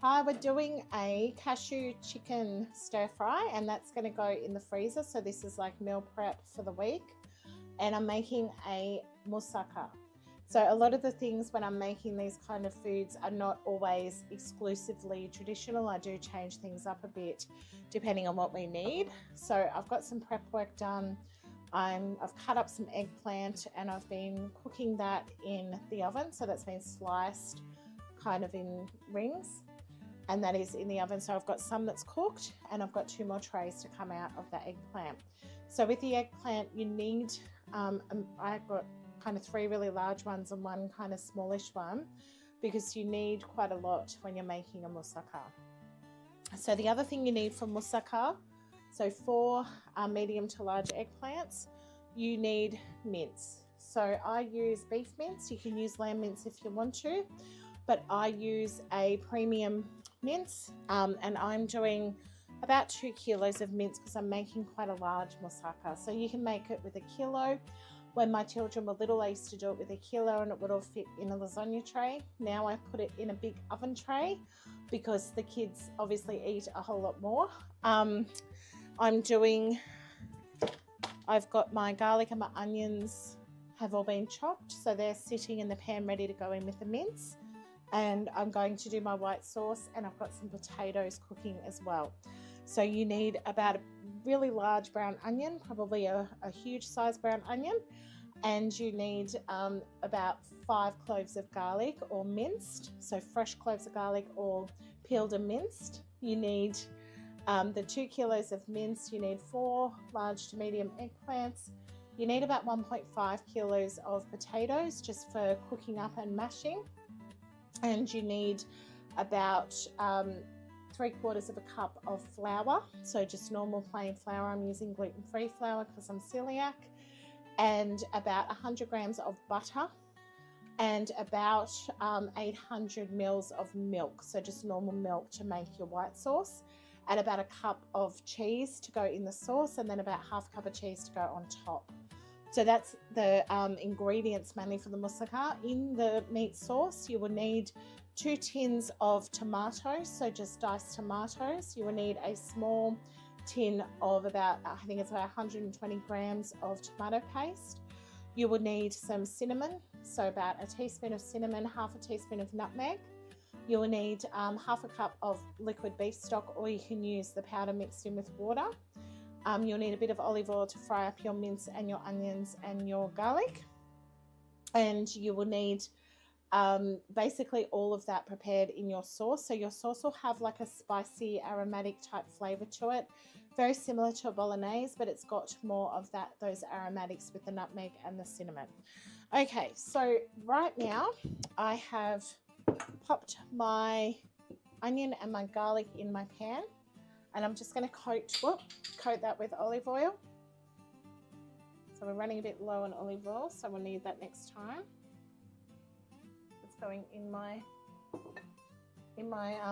Hi, we're doing a cashew chicken stir fry, and that's going to go in the freezer. So this is like meal prep for the week, and I'm making a moussaka. So a lot of the things when I'm making these kind of foods are not always exclusively traditional. I do change things up a bit depending on what we need. So I've got some prep work done. I've cut up some eggplant and I've been cooking that in the oven. So that's been sliced kind of in rings, and that is in the oven. So I've got some that's cooked, and I've got 2 more trays to come out of that eggplant. So with the eggplant, you need, I've got kind of 3 really large ones and 1 kind of smallish one, because you need quite a lot when you're making a moussaka. So the other thing you need for moussaka, so 4 medium to large eggplants, you need mince. So I use beef mince. You can use lamb mince if you want to, but I use a premium mince, and I'm doing about 2 kilos of mince because I'm making quite a large moussaka. So you can make it with 1 kilo. When my children were little, I used to do it with 1 kilo and it would all fit in a lasagna tray. Now I put it in a big oven tray because the kids obviously eat a whole lot more. I've got my garlic and my onions have all been chopped, so they're sitting in the pan ready to go in with the mince. And I'm going to do my white sauce, and I've got some potatoes cooking as well. So you need about a really large brown onion, probably a huge size brown onion, and you need about 5 cloves of garlic, or minced, so fresh cloves of garlic or peeled and minced. You need the 2 kilos of mince. You need 4 large to medium eggplants. You need about 1.5 kilos of potatoes just for cooking up and mashing. And you need about 3/4 of a cup of flour, so just normal plain flour. I'm using gluten-free flour because I'm celiac, and about 100 grams of butter, and about 800 mils of milk, so just normal milk to make your white sauce, and about 1 cup of cheese to go in the sauce, and then about 1/2 cup of cheese to go on top. So that's the ingredients mainly for the moussaka. In the meat sauce, you will need 2 tins of tomatoes, so just diced tomatoes. You will need a small tin of about, I think it's about 120 grams of tomato paste. You will need some cinnamon, so about 1 teaspoon of cinnamon, 1/2 teaspoon of nutmeg. You will need 1/2 cup of liquid beef stock, or you can use the powder mixed in with water. You'll need a bit of olive oil to fry up your mince and your onions and your garlic. And you will need basically all of that prepared in your sauce. So your sauce will have like a spicy aromatic type flavor to it, very similar to a bolognese, but it's got more of those aromatics with the nutmeg and the cinnamon. Okay, so right now I have popped my onion and my garlic in my pan, and I'm just going to coat that with olive oil. So we're running a bit low on olive oil, so we'll need that next time. It's going in my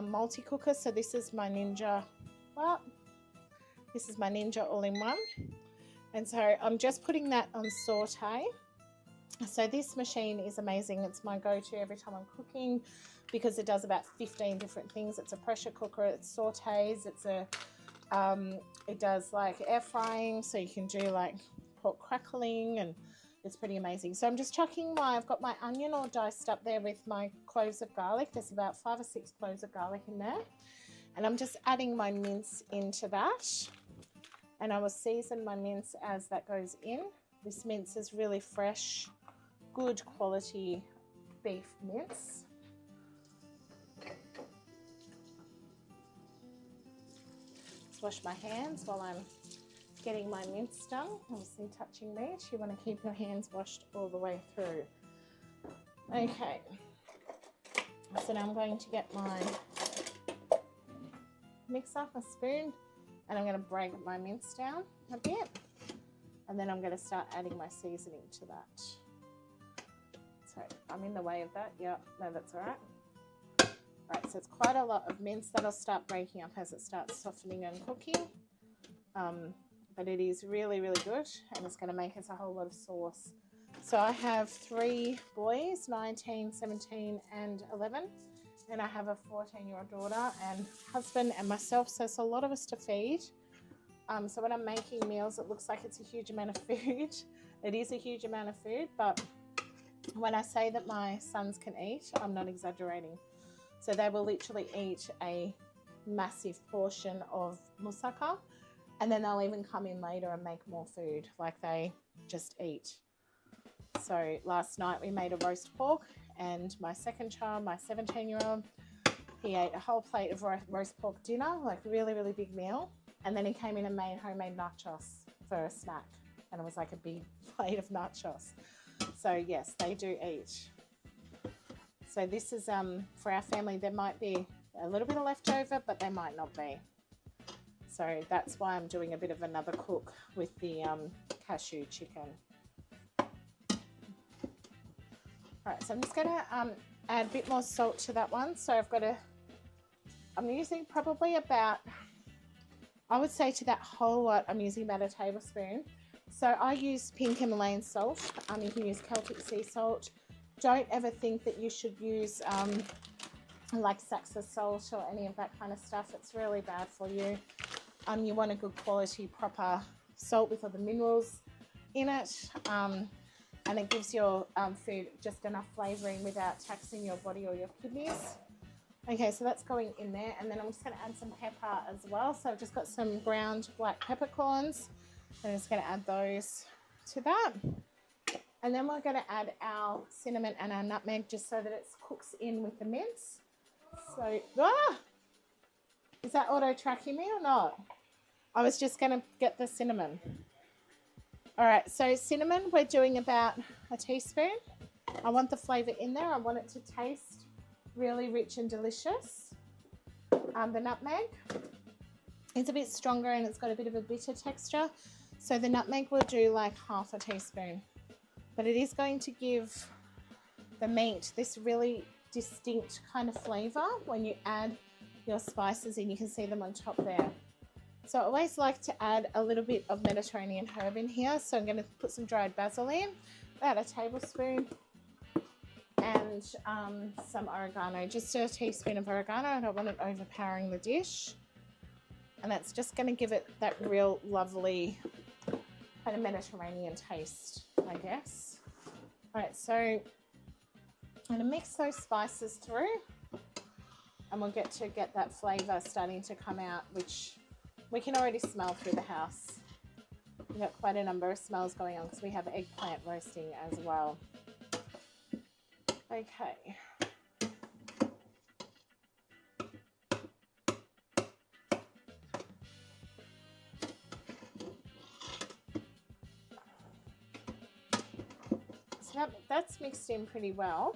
multi-cooker. So this is my Ninja, this is my Ninja all-in-one. And so I'm just putting that on saute. So this machine is amazing. It's my go-to every time I'm cooking, because it does about 15 different things. It's a pressure cooker, it sautés, it does like air frying, so you can do like pork crackling, and it's pretty amazing. So I'm just chucking I've got my onion all diced up there with my cloves of garlic. There's about 5 or 6 cloves of garlic in there. And I'm just adding my mince into that. And I will season my mince as that goes in. This mince is really fresh, good quality beef mince. Let's wash my hands while I'm getting my mince done. Obviously touching meat, you want to keep your hands washed all the way through. Okay, so now I'm going to get my mixer, a spoon, and I'm going to break my mince down a bit, and then I'm going to start adding my seasoning to that. So I'm in the way of that. Yeah, no, that's all right. Right, so it's quite a lot of mince. That'll start breaking up as it starts softening and cooking. But it is really, really good, and it's going to make us a whole lot of sauce. So I have 3 boys, 19, 17 and 11, and I have a 14-year-old daughter and husband and myself, so it's a lot of us to feed. So when I'm making meals, it looks like it's a huge amount of food. It is a huge amount of food, but when I say that my sons can eat, I'm not exaggerating. So they will literally eat a massive portion of moussaka, and then they'll even come in later and make more food. Like, they just eat. So last night we made a roast pork, and my second child, my 17-year-old, he ate a whole plate of roast pork dinner, like really, really big meal. And then he came in and made homemade nachos for a snack. And it was like a big plate of nachos. So yes, they do eat. So this is, for our family, there might be a little bit of leftover, but there might not be. So that's why I'm doing a bit of another cook with the cashew chicken. Alright, so I'm just going to add a bit more salt to that one. So I'm using probably about, I would say to that whole lot, I'm using about a tablespoon. So I use pink Himalayan salt. You can use Celtic sea salt. Don't ever think that you should use like Saxa salt or any of that kind of stuff. It's really bad for you. You want a good quality, proper salt with all the minerals in it. And it gives your food just enough flavouring without taxing your body or your kidneys. Okay, so that's going in there. And then I'm just going to add some pepper as well. So I've just got some ground black peppercorns. I'm just going to add those to that. And then we're going to add our cinnamon and our nutmeg just so that it cooks in with the mince. So, is that auto tracking me or not? I was just going to get the cinnamon. All right, so cinnamon, we're doing about a teaspoon. I want the flavour in there. I want it to taste really rich and delicious. The nutmeg, it's a bit stronger and it's got a bit of a bitter texture. So the nutmeg will do like half a teaspoon. But it is going to give the meat this really distinct kind of flavour when you add your spices in. You can see them on top there. So I always like to add a little bit of Mediterranean herb in here. So I'm going to put some dried basil in, about a tablespoon, and some oregano, just a teaspoon of oregano. I don't want it overpowering the dish. And that's just going to give it that real lovely kind of Mediterranean taste, I guess. All right, so I'm going to mix those spices through, and we'll get that flavour starting to come out, which we can already smell through the house. We've got quite a number of smells going on because we have eggplant roasting as well. Okay. So that's mixed in pretty well.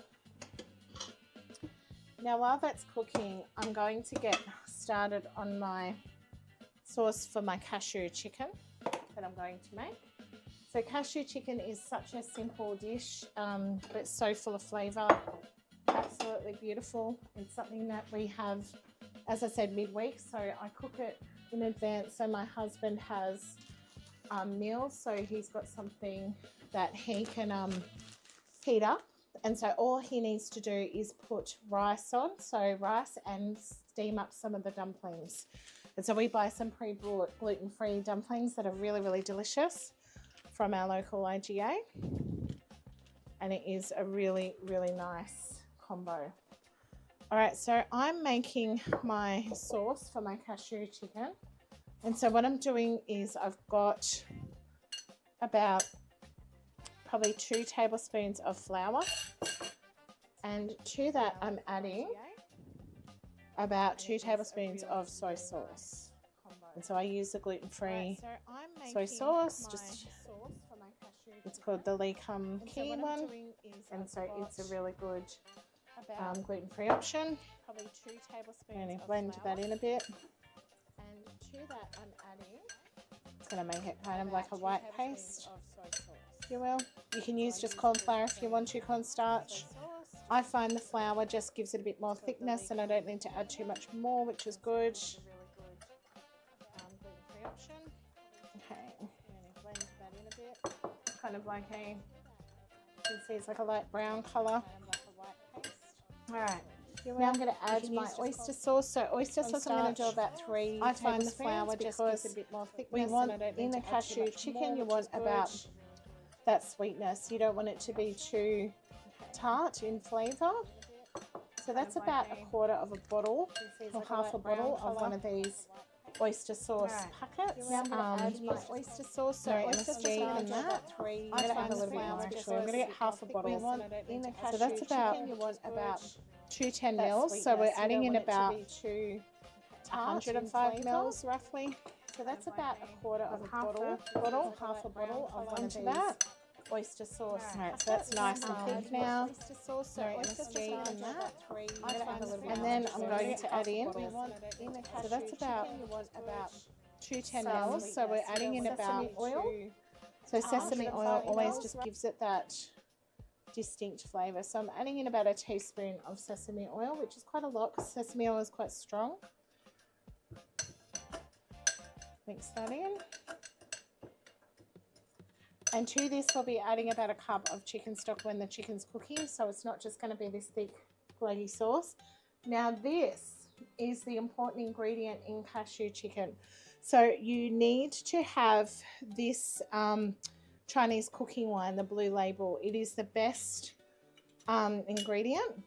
Now while that's cooking, I'm going to get started on my sauce for my cashew chicken that I'm going to make. So cashew chicken is such a simple dish, but it's so full of flavour. Absolutely beautiful. It's something that we have, as I said, midweek. So I cook it in advance. So my husband has meals. So he's got something that he can heat up. And so all he needs to do is put rice on. So rice, and steam up some of the dumplings. And so we buy some pre-bought gluten-free dumplings that are really, really delicious from our local IGA. And it is a really, really nice combo. All right, so I'm making my sauce for my cashew chicken. And so what I'm doing is I've got about probably 2 tablespoons of flour. And to that I'm adding about 2 tablespoons of soy sauce. And so I use the gluten-free soy sauce. It's called the Lee Kum Key one. And so it's a really good gluten-free option. Probably 2 tablespoons. I'm going to blend that in a bit. And to that I'm adding, it's going to make it kind of like a white paste, if you will. You can use just corn flour if you want to, cornstarch. I find the flour just gives it a bit more thickness, and I don't need to add too much more, which is good. Gluten-free option. Okay, I'm going to blend that in a bit. It's kind of like a, you can see it's like a light brown colour. All right, Now I'm going to add my oyster sauce. So oyster sauce I'm going to do about 3 I find the tablespoons flour just gives because a bit more thickness. we want in a cashew chicken you want about that sweetness. You don't want it to be too tart in flavour. So that's about 1/4 of a bottle or half a bottle of one of these oyster sauce packets. Now I'm going to add my oyster sauce. So oyster sauce and that. I'm going to add a little bit more actually. I'm going to get half a bottle. So that's about 210 mils. So we're adding in about 105 mils roughly. So that's about 1/4 of a bottle, half a bottle of one of that. Oyster sauce. Alright, so that's nice and thick now. Oyster sauce, so oyster sauce and that. And then I'm going to add in. So that's about 210 mils. So we're adding in about oil. So sesame oil always just gives it that distinct flavour. So I'm adding in about a teaspoon of sesame oil, which is quite a lot because sesame oil is quite strong. Mix that in. And to this we'll be adding about 1 cup of chicken stock when the chicken's cooking, so it's not just going to be this thick glaggy sauce. Now this is the important ingredient in cashew chicken. So you need to have this Chinese cooking wine, the blue label. It is the best ingredient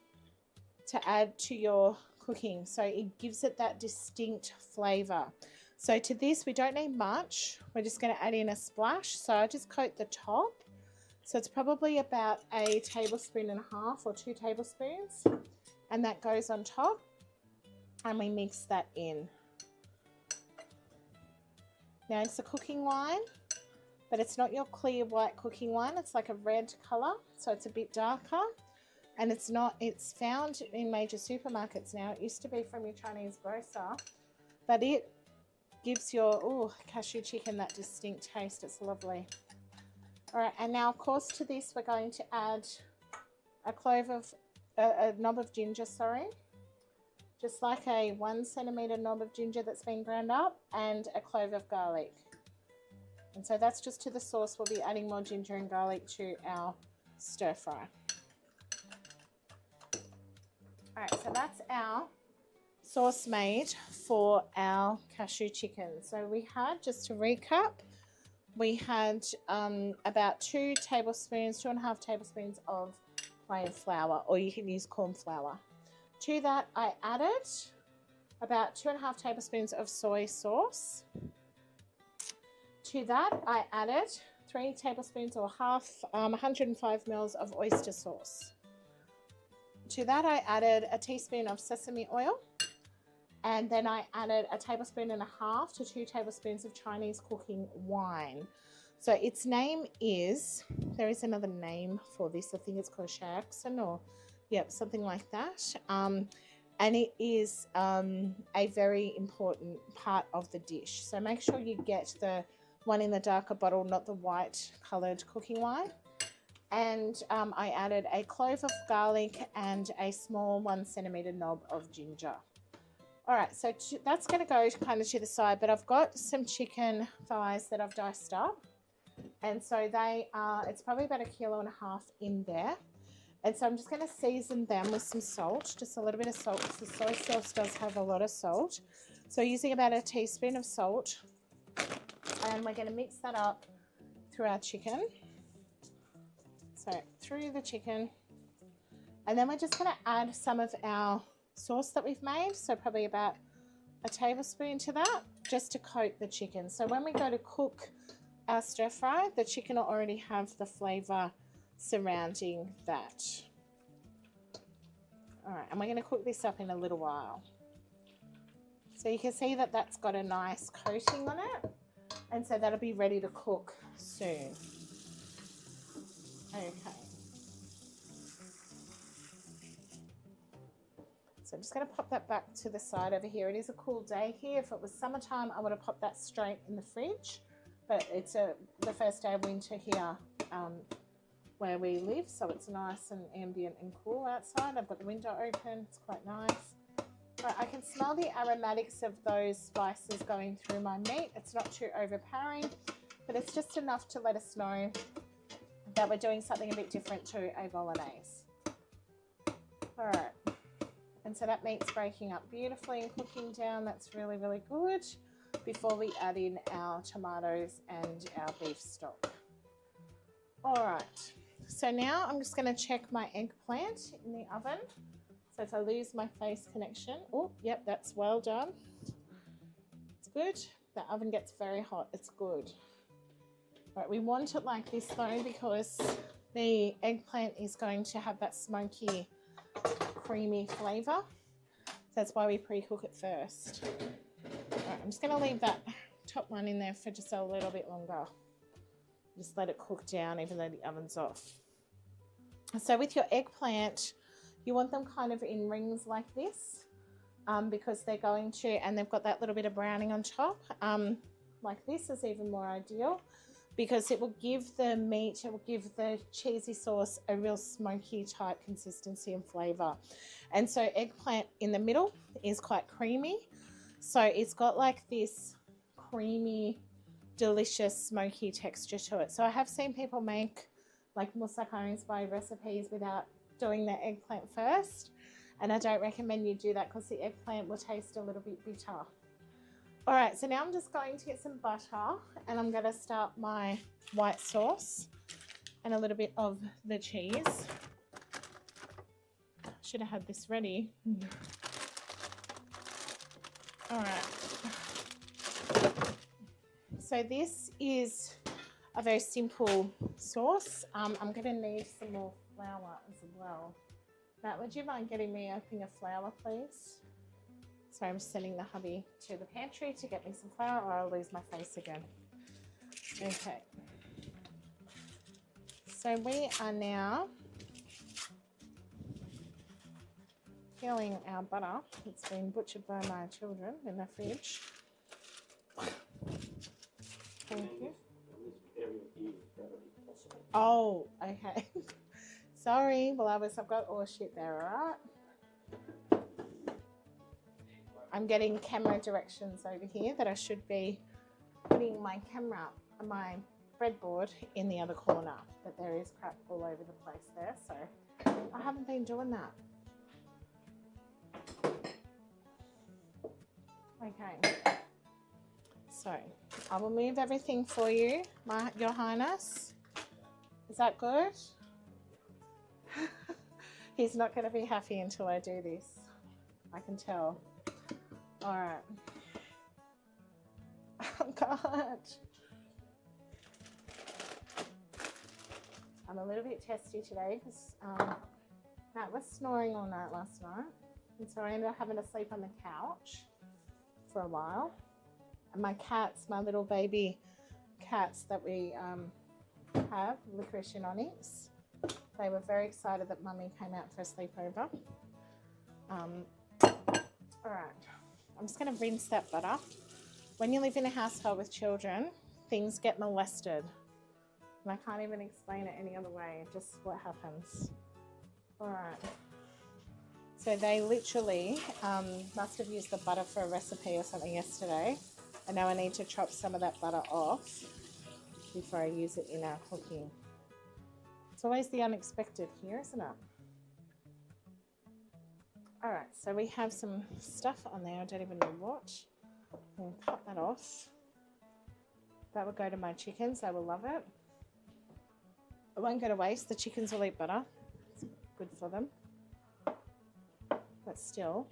to add to your cooking. So it gives it that distinct flavour. So to this, we don't need much. We're just going to add in a splash. So I just coat the top. So it's probably about 1.5 tablespoons or 2 tablespoons. And that goes on top. And we mix that in. Now it's a cooking wine, but it's not your clear white cooking wine. It's like a red colour. So it's a bit darker. And it's found in major supermarkets now. It used to be from your Chinese grocer. But it gives your cashew chicken that distinct taste. It's lovely. All right, and now of course to this we're going to add a knob of ginger, just like a 1 centimetre knob of ginger that's been ground up, and a clove of garlic. And so that's just to the sauce. We'll be adding more ginger and garlic to our stir fry. All right, so that's our sauce made for our cashew chicken. So we had, just to recap, we had about 2.5 tablespoons of plain flour, or you can use corn flour. To that I added about 2.5 tablespoons of soy sauce. To that I added 3 tablespoons or half 105 mils of oyster sauce. To that I added a teaspoon of sesame oil. And then I added 1.5 tablespoons to 2 tablespoons of Chinese cooking wine. So its name is, there is another name for this. I think it's called Shaxan or, yep, something like that. And it is a very important part of the dish. So make sure you get the one in the darker bottle, not the white coloured cooking wine. And I added a clove of garlic and a small 1 centimetre knob of ginger. All right, so that's going to go kind of to the side, but I've got some chicken thighs that I've diced up. And so it's probably about 1.5 kilos in there. And so I'm just going to season them with some salt, just a little bit of salt, because the soy sauce does have a lot of salt. So using about 1 teaspoon of salt. And we're going to mix that up through our chicken. So through the chicken. And then we're just going to add some of our sauce that we've made, so probably about 1 tablespoon to that, just to coat the chicken. So when we go to cook our stir fry, the chicken will already have the flavour surrounding that. All right, and we're going to cook this up in a little while. So you can see that that's got a nice coating on it, and so that'll be ready to cook soon. Okay. So I'm just going to pop that back to the side over here. It is a cool day here. If it was summertime, I would have popped that straight in the fridge. But it's the first day of winter here where we live. So it's nice and ambient and cool outside. I've got the window open. It's quite nice. Right, I can smell the aromatics of those spices going through my meat. It's not too overpowering, but it's just enough to let us know that we're doing something a bit different to a bolognese. All right. And so that meat's breaking up beautifully and cooking down. That's really, really good before we add in our tomatoes and our beef stock. All right, so now I'm just going to check my eggplant in the oven. So if I lose my face connection, oh, yep, that's well done. It's good. The oven gets very hot. It's good. All right, we want it like this though because the eggplant is going to have that smoky, creamy flavour. That's why we pre-cook it first. All right, I'm just going to leave that top one in there for just a little bit longer. Just let it cook down even though the oven's off. So with your eggplant, you want them kind of in rings like this because they're going to, and they've got that little bit of browning on top. Like this is even more ideal because it will give the meat, it will give the cheesy sauce a real smoky type consistency and flavour. And so eggplant in the middle is quite creamy. So it's got like this creamy, delicious, smoky texture to it. So I have seen people make like moussaka inspired recipes without doing the eggplant first. And I don't recommend you do that because the eggplant will taste a little bit bitter. All right, so now I'm just going to get some butter and I'm going to start my white sauce and a little bit of the cheese. Should have had this ready. All right. So this is a very simple sauce. I'm going to need some more flour as well. Matt, would you mind getting me a thing of flour, please? So I'm sending the hubby to the pantry to get me some flour or I'll lose my face again. Okay. So we are now peeling our butter. It's been butchered by my children in the fridge. Thank you. Oh, okay. Sorry, well, I've got all shit there, all right? I'm getting camera directions over here that I should be putting my camera, my breadboard in the other corner, but there is crap all over the place there, so I haven't been doing that. Okay, so I will move everything for you, Your Highness. Is that good? He's not going to be happy until I do this. I can tell. All right. Oh, God. I'm a little bit testy today because Matt was snoring all night last night. And so I ended up having to sleep on the couch for a while. And my cats, my little baby cats that we have, Licorice and Onyx, they were very excited that Mummy came out for a sleepover. All right. I'm just going to rinse that butter. When you live in a household with children, things get molested. And I can't even explain it any other way, just what happens. All right. So they literally must have used the butter for a recipe or something yesterday. And now I need to chop some of that butter off before I use it in our cooking. It's always the unexpected here, isn't it? All right, so we have some stuff on there. I don't even know what. I'll cut that off. That will go to my chickens. They will love it. It won't go to waste. The chickens will eat butter. It's good for them. But still,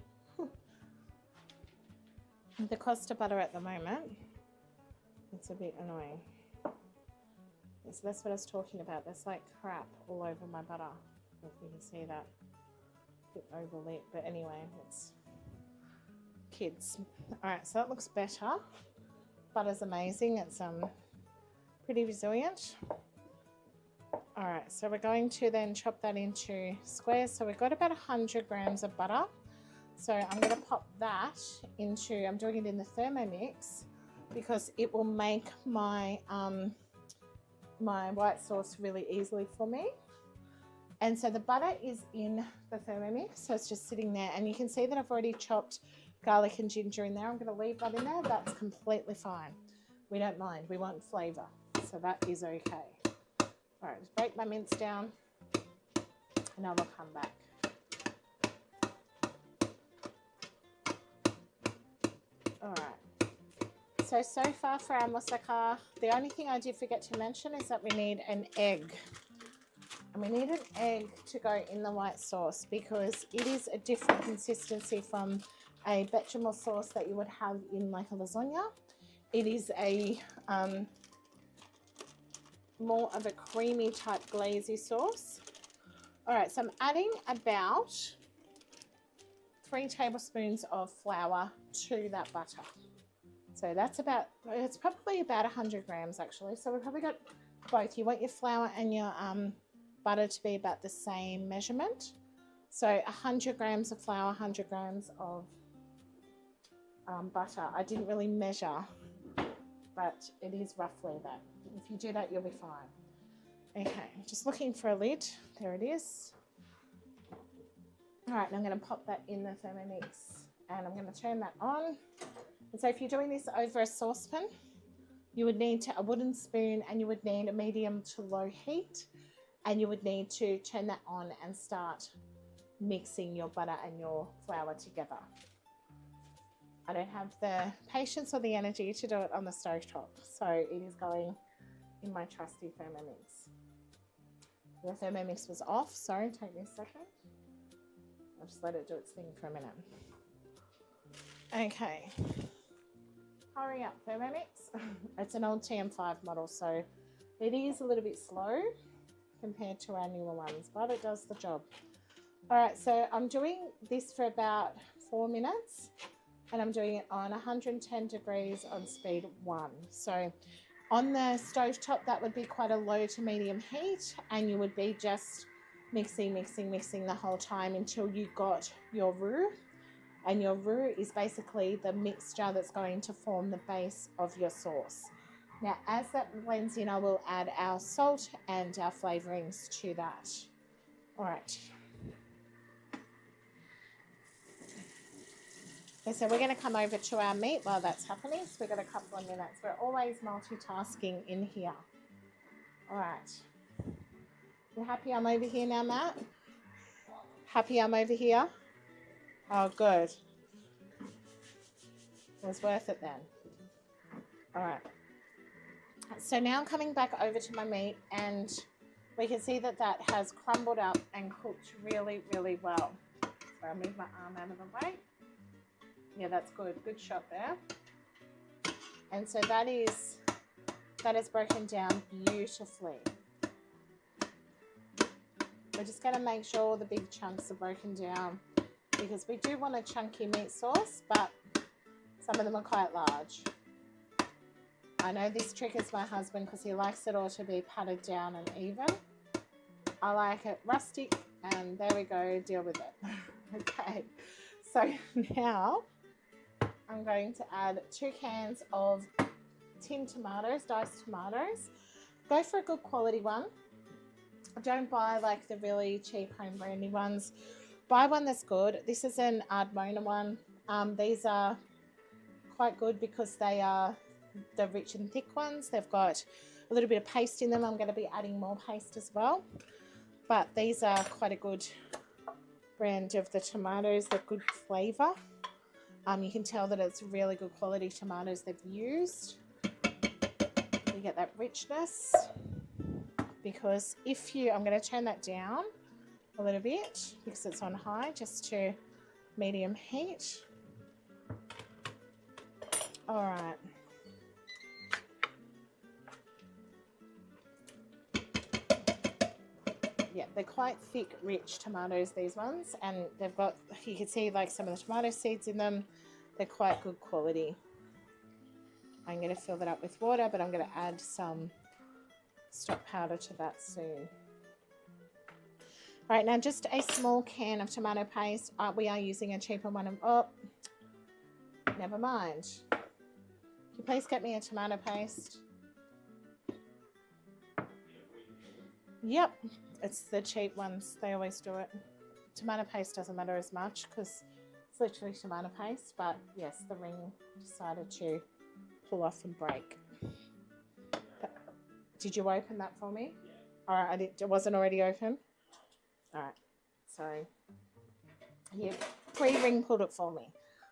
the cost of butter at the moment, it's a bit annoying. So that's what I was talking about. There's like crap all over my butter. If you can see that. A bit overlit, but anyway, it's kids. All right, so that looks better. Butter's amazing. It's pretty resilient. All right, so we're going to then chop that into squares. So we've got about 100 grams of butter. So I'm going to pop that into, I'm doing it in the Thermomix because it will make my my white sauce really easily for me. And so the butter is in the Thermomix, so it's just sitting there. And you can see that I've already chopped garlic and ginger in there. I'm going to leave that in there. That's completely fine. We don't mind. We want flavour, so that is okay. All right, just break my mince down, and I will come back. so far for our moussaka, the only thing I did forget to mention is that we need an egg. And we need an egg to go in the white sauce because it is a different consistency from a bechamel sauce that you would have in like a lasagna. It is a more of a creamy type glazy sauce. All right, so I'm adding about 3 tablespoons of flour to that butter. So that's about, it's probably about 100 grams actually. So we've probably got both. You want your flour and your butter to be about the same measurement. So 100 grams of flour, 100 grams of butter. I didn't really measure, but it is roughly that. If you do that, you'll be fine. Okay, just looking for a lid. There it is. All right, now I'm going to pop that in the Thermomix and I'm going to turn that on. And so if you're doing this over a saucepan, you would need a wooden spoon and you would need a medium to low heat. And you would need to turn that on and start mixing your butter and your flour together. I don't have the patience or the energy to do it on the stovetop, so it is going in my trusty Thermomix. The Thermomix was off, sorry, take me a second. I'll just let it do its thing for a minute. Okay. Hurry up, Thermomix. It's an old TM5 model, so it is a little bit slow compared to our newer ones, but it does the job. All right, so I'm doing this for about 4 minutes and I'm doing it on 110 degrees on speed 1. So on the stove top, that would be quite a low to medium heat and you would be just mixing the whole time until you got your roux. And your roux is basically the mixture that's going to form the base of your sauce. Now, as that blends in, I will add our salt and our flavourings to that. All right. Okay, so we're going to come over to our meat while that's happening. So we've got a couple of minutes. We're always multitasking in here. All right. You happy I'm over here now, Matt? Happy I'm over here? Oh, good. It was worth it then. All right. So now I'm coming back over to my meat and we can see that that has crumbled up and cooked really, really well. So I'll move my arm out of the way. Yeah, that's good. Good shot there. And so that is broken down beautifully. We're just going to make sure all the big chunks are broken down because we do want a chunky meat sauce, but some of them are quite large. I know this triggers my husband because he likes it all to be patted down and even. I like it rustic and there we go, deal with it. Okay, so now I'm going to add 2 cans of tinned tomatoes, diced tomatoes. Go for a good quality one. Don't buy like the really cheap home brandy ones. Buy one that's good. This is an Ardmona one. These are quite good because they are the rich and thick ones. They've got a little bit of paste in them. I'm going to be adding more paste as well. But these are quite a good brand of the tomatoes. They're good flavour. You can tell that it's really good quality tomatoes they've used. You get that richness. Because I'm going to turn that down a little bit because it's on high just to medium heat. All right. Yeah, they're quite thick, rich tomatoes, these ones, and they've got, you can see like some of the tomato seeds in them. They're quite good quality. I'm going to fill that up with water, but I'm going to add some stock powder to that soon. All right, now just a small can of tomato paste. We are using a cheaper one. Oh, never mind. Can you please get me a tomato paste? Yep, it's the cheap ones. They always do it. Tomato paste doesn't matter as much because it's literally tomato paste, but yes, the ring decided to pull off and break. Did you open that for me? All right, it wasn't already open? All right, so yeah, pre-ring pulled it for me.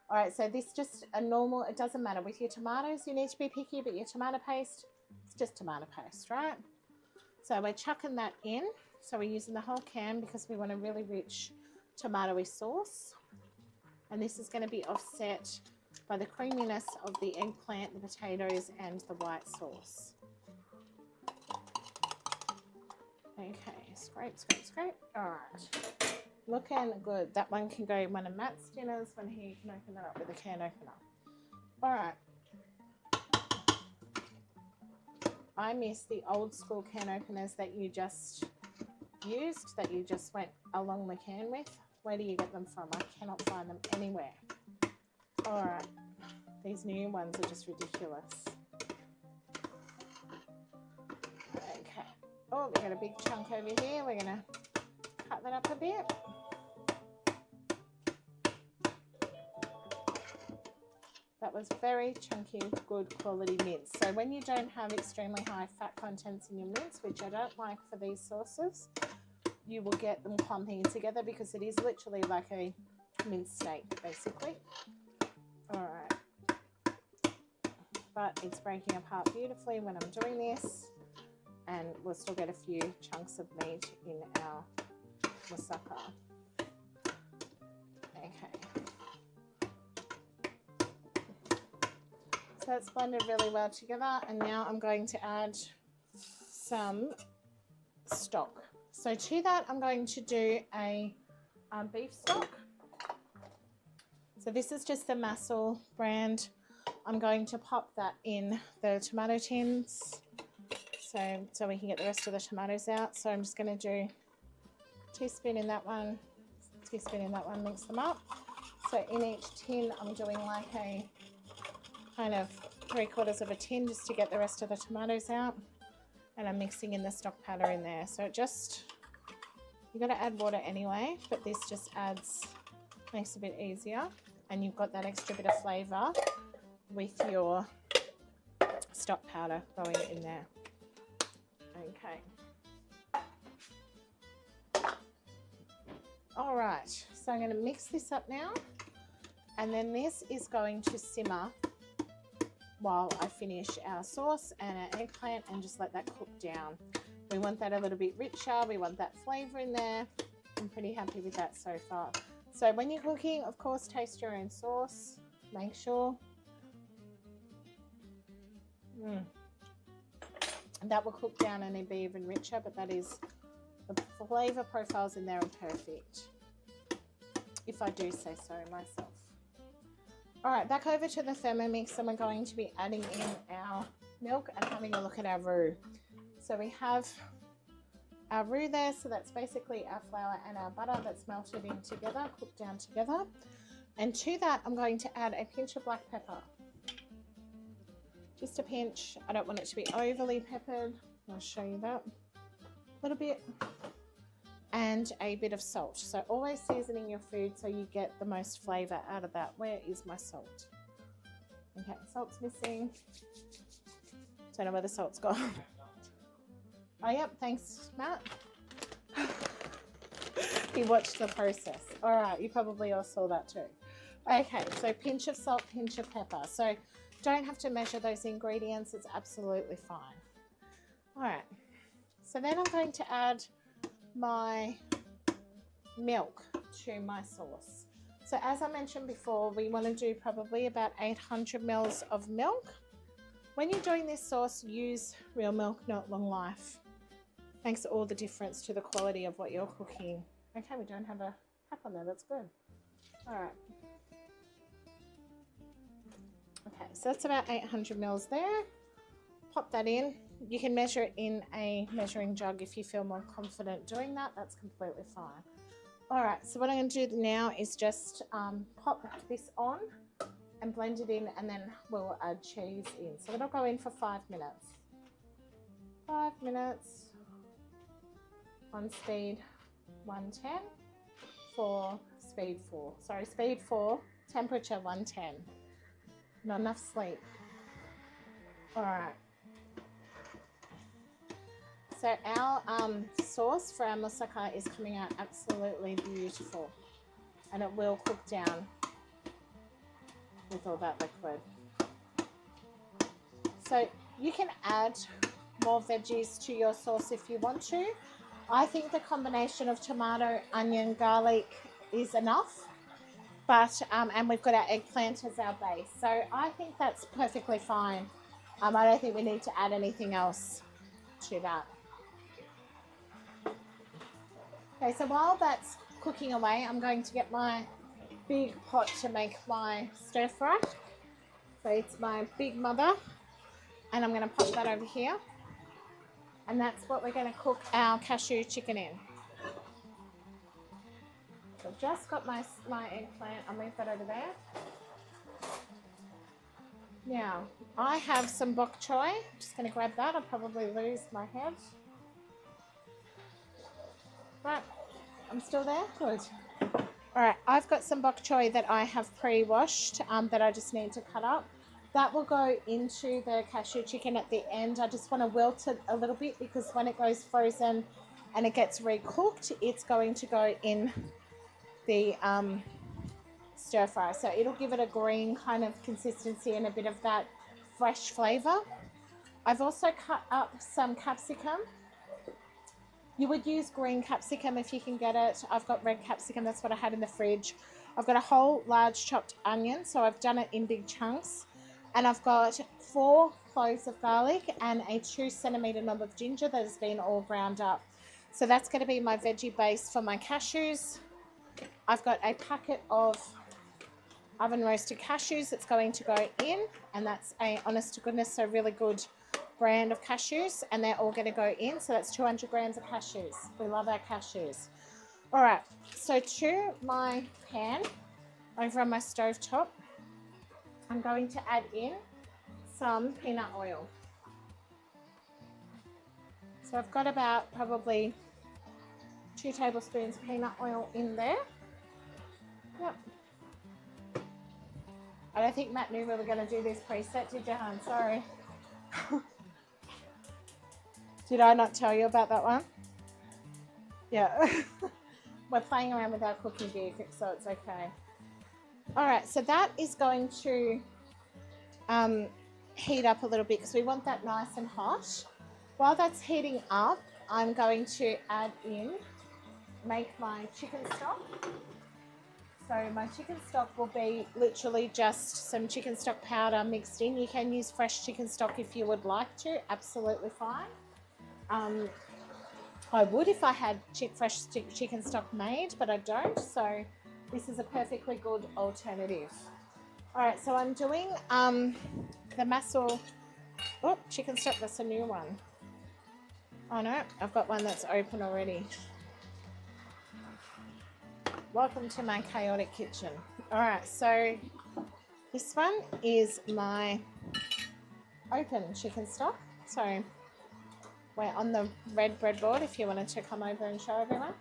All right, so this just a normal, it doesn't matter. With your tomatoes, you need to be picky, but your tomato paste, it's just tomato paste, right? So we're chucking that in. So we're using the whole can because we want a really rich tomatoey sauce. And this is going to be offset by the creaminess of the eggplant, the potatoes, and the white sauce. Okay, scrape, scrape, scrape. All right. Looking good. That one can go in one of Matt's dinners when he can open that up with a can opener. All right. I miss the old school can openers that you just used, that you just went along the can with. Where do you get them from? I cannot find them anywhere. All right. These new ones are just ridiculous. Okay. Oh, we got a big chunk over here. We're going to cut that up a bit. That was very chunky, good quality mince. So when you don't have extremely high fat contents in your mince, which I don't like for these sauces, you will get them clumping together because it is literally like a minced steak, basically. All right. But it's breaking apart beautifully when I'm doing this, and we'll still get a few chunks of meat in our moussaka. Okay. So it's blended really well together, and now I'm going to add some stock. So to that, I'm going to do a beef stock. So this is just the Muscle brand. I'm going to pop that in the tomato tins so we can get the rest of the tomatoes out. So I'm just going to do a teaspoon in that one, teaspoon in that one, mix them up. So in each tin, I'm doing like a kind of 3/4 of a tin just to get the rest of the tomatoes out. And I'm mixing in the stock powder in there. So it just, you got to add water anyway, but this just makes it a bit easier. And you've got that extra bit of flavour with your stock powder going in there. Okay. All right, so I'm going to mix this up now. And then this is going to simmer while I finish our sauce and our eggplant and just let that cook down. We want that a little bit richer. We want that flavour in there. I'm pretty happy with that so far. So when you're cooking, of course, taste your own sauce. Make sure. That will cook down and be even richer, but that is, the flavour profiles in there are perfect, if I do say so myself. All right, back over to the Thermomix, and we're going to be adding in our milk and having a look at our roux. So we have our roux there, so that's basically our flour and our butter that's melted in together, cooked down together. And to that, I'm going to add a pinch of black pepper. Just a pinch. I don't want it to be overly peppered. I'll show you that. A little bit. And a bit of salt. So always seasoning your food so you get the most flavour out of that. Where is my salt? Okay, salt's missing. Don't know where the salt's gone. Oh, yep, thanks, Matt. He watched the process. All right, you probably all saw that too. Okay, so pinch of salt, pinch of pepper. So don't have to measure those ingredients. It's absolutely fine. All right, so then I'm going to add my milk to my sauce. So as I mentioned before, we want to do probably about 800 mils of milk. When you're doing this sauce, use real milk, not long life. Makes all the difference to the quality of what you're cooking. Okay, we don't have a cap on there, that's good. All right. Okay, so that's about 800 mils there. Pop that in. You can measure it in a measuring jug if you feel more confident doing that. That's completely fine. All right, so what I'm going to do now is just pop this on and blend it in, and then we'll add cheese in. So it'll go in for 5 minutes. 5 minutes on speed 110 for speed 4. Sorry, speed 4, temperature 110. Not enough sleep. All right. So our sauce for our moussaka is coming out absolutely beautiful, and it will cook down with all that liquid. So you can add more veggies to your sauce if you want to. I think the combination of tomato, onion, garlic is enough. But, and we've got our eggplant as our base. So I think that's perfectly fine. I don't think we need to add anything else to that. Okay, so while that's cooking away, I'm going to get my big pot to make my stir fry. So it's my big mother, and I'm going to pop that over here. And that's what we're going to cook our cashew chicken in. So I've just got my eggplant. I'll move that over there. Now, I have some bok choy. I'm just going to grab that. I'll probably lose my head. Right, I'm still there? Good. Alright, I've got some bok choy that I have pre-washed that I just need to cut up. That will go into the cashew chicken at the end. I just want to wilt it a little bit because when it goes frozen and it gets recooked, it's going to go in the stir fry. So it'll give it a green kind of consistency and a bit of that fresh flavor. I've also cut up some capsicum. You would use green capsicum if you can get it. I've got red capsicum, that's what I had in the fridge. I've got a whole large chopped onion, so I've done it in big chunks. And I've got 4 cloves of garlic and a 2 centimetre knob of ginger that has been all ground up. So that's going to be my veggie base for my cashews. I've got a packet of oven roasted cashews that's going to go in, and that's a honest to goodness, so really good brand of cashews, and they're all going to go in. So that's 200 grams of cashews. We love our cashews. All right, so to my pan over on my stove top, I'm going to add in some peanut oil. So I've got about probably 2 tablespoons peanut oil in there. Yep. I don't think Matt knew we were going to do this preset, did you, hon? Sorry. Did I not tell you about that one? Yeah. We're playing around with our cooking gear, so it's okay. All right, so that is going to heat up a little bit because we want that nice and hot. While that's heating up, I'm going to make my chicken stock. So my chicken stock will be literally just some chicken stock powder mixed in. You can use fresh chicken stock if you would like to, absolutely fine. I would if I had fresh chicken stock made, but I don't, so this is a perfectly good alternative. All right, so I'm doing the mussel, chicken stock, that's a new one. Oh no, I've got one that's open already. Welcome to my chaotic kitchen. All right, so this one is my open chicken stock. So we're on the red breadboard if you wanted to come over and show everyone.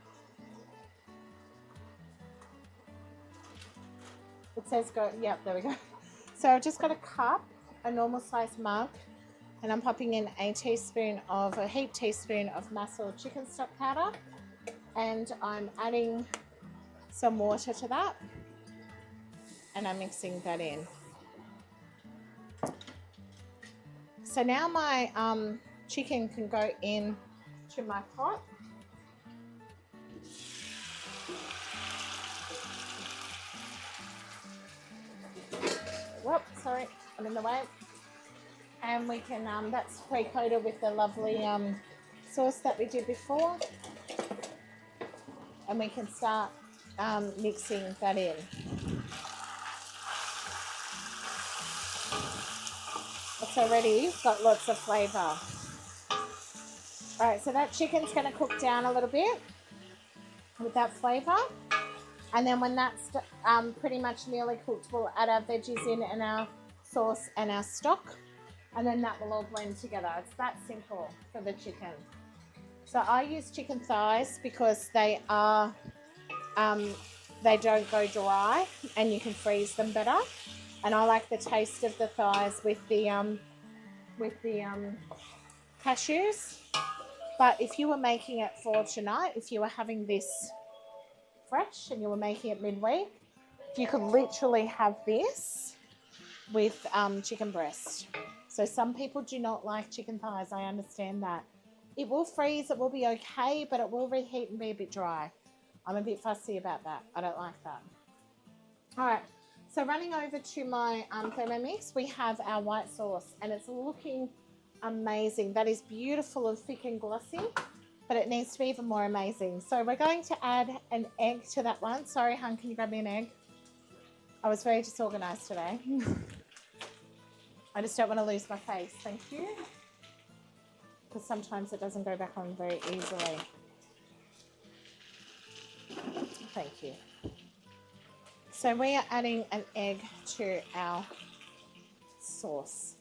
It says go, yep, there we go. So I've just got a cup, a normal size mug, and I'm popping in a heaped teaspoon of mussel chicken stock powder, and I'm adding some water to that, and I'm mixing that in. So now my chicken can go in to my pot. Whoop, sorry, I'm in the way. And we can, that's pre-coated with the lovely sauce that we did before. And we can start mixing that in. It's already got lots of flavour. Alright, so that chicken's going to cook down a little bit with that flavour. And then when that's pretty much nearly cooked, we'll add our veggies in and our sauce and our stock. And then that will all blend together. It's that simple for the chicken. So I use chicken thighs because they are, they don't go dry and you can freeze them better. And I like the taste of the thighs with the cashews. But if you were making it for tonight, if you were having this fresh and you were making it midweek, you could literally have this with chicken breast. So some people do not like chicken thighs. I understand that. It will freeze. It will be okay, but it will reheat and be a bit dry. I'm a bit fussy about that. I don't like that. All right. So running over to my Thermomix, we have our white sauce, and it's looking amazing. That is beautiful and thick and glossy, but it needs to be even more amazing. So we're going to add an egg to that one. Sorry, hon, can you grab me an egg? I was very disorganized today. I just don't want to lose my face. Thank you. Because sometimes it doesn't go back on very easily. Thank you. So we are adding an egg to our sauce.